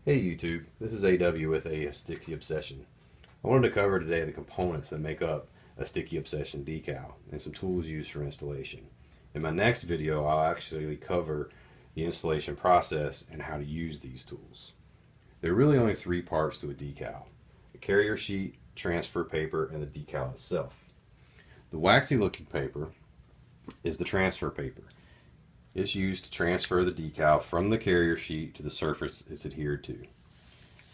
Hey YouTube, this is AW with a Sticky Obsession. I wanted to cover today the components that make up a Sticky Obsession decal and some tools used for installation. In my next video, I'll actually cover the installation process and how to use these tools. There are really only three parts to a decal: the carrier sheet, transfer paper, and the decal itself. The waxy looking paper is the transfer paper. It's used to transfer the decal from the carrier sheet to the surface it's adhered to.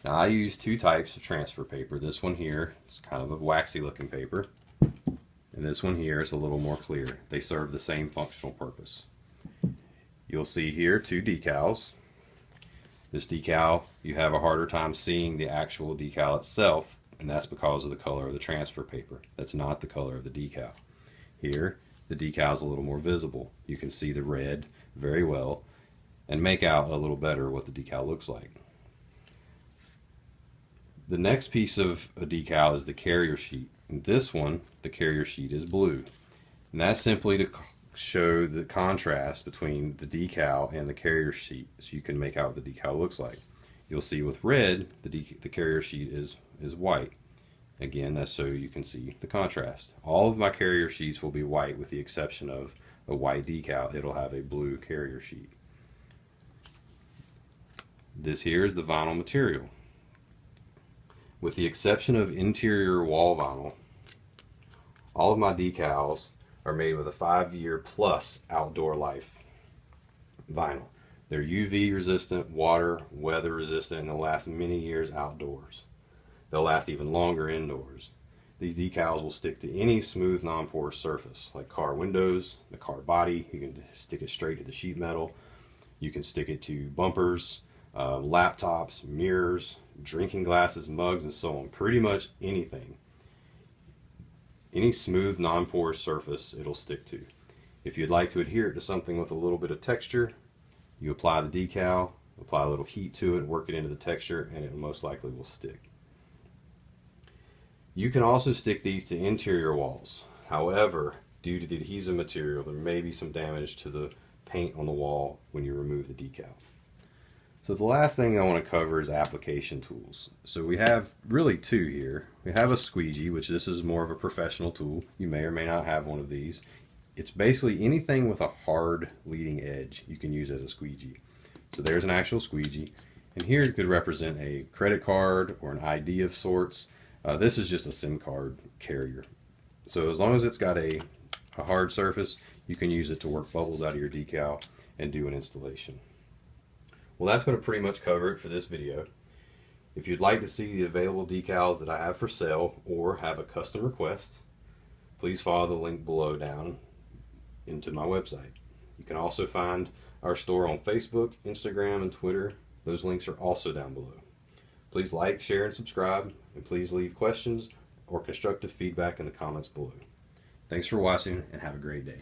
Now I use two types of transfer paper. This one here is kind of a waxy looking paper, and this one here is a little more clear. They serve the same functional purpose. You'll see here two decals. This decal, you have a harder time seeing the actual decal itself, and that's because of the color of the transfer paper. That's not the color of the decal. Here, the decal is a little more visible. You can see the red very well and make out a little better what the decal looks like. The next piece of a decal is the carrier sheet. And this one, the carrier sheet, is blue. And that's simply to show the contrast between the decal and the carrier sheet, so you can make out what the decal looks like. You'll see with red, the carrier sheet is white. Again, that's so you can see the contrast. All of my carrier sheets will be white with the exception of a white decal. It'll have a blue carrier sheet. This here is the vinyl material. With the exception of interior wall vinyl, all of my decals are made with a 5-year plus outdoor life vinyl. They're UV resistant, water, weather resistant, and they'll last many years outdoors. They'll last even longer indoors. These decals will stick to any smooth non-porous surface like car windows, the car body. You can stick it straight to the sheet metal. You can stick it to bumpers, laptops, mirrors, drinking glasses, mugs, and so on. Pretty much anything. Any smooth non-porous surface it'll stick to. If you'd like to adhere it to something with a little bit of texture, you apply the decal, apply a little heat to it, work it into the texture, and it most likely will stick. You can also stick these to interior walls. However, due to the adhesive material, there may be some damage to the paint on the wall when you remove the decal. So the last thing I want to cover is application tools. So we have really two here. We have a squeegee, which this is more of a professional tool. You may or may not have one of these. It's basically anything with a hard leading edge you can use as a squeegee. So there's an actual squeegee, and here it could represent a credit card or an ID of sorts. This is just a SIM card carrier. So as long as it's got a hard surface, you can use it to work bubbles out of your decal and do an installation. Well, that's going to pretty much cover it for this video. If you'd like to see the available decals that I have for sale or have a custom request, please follow the link below down into my website. You can also find our store on Facebook, Instagram, and Twitter. Those links are also down below. Please like, share, and subscribe, and please leave questions or constructive feedback in the comments below. Thanks for watching, and have a great day.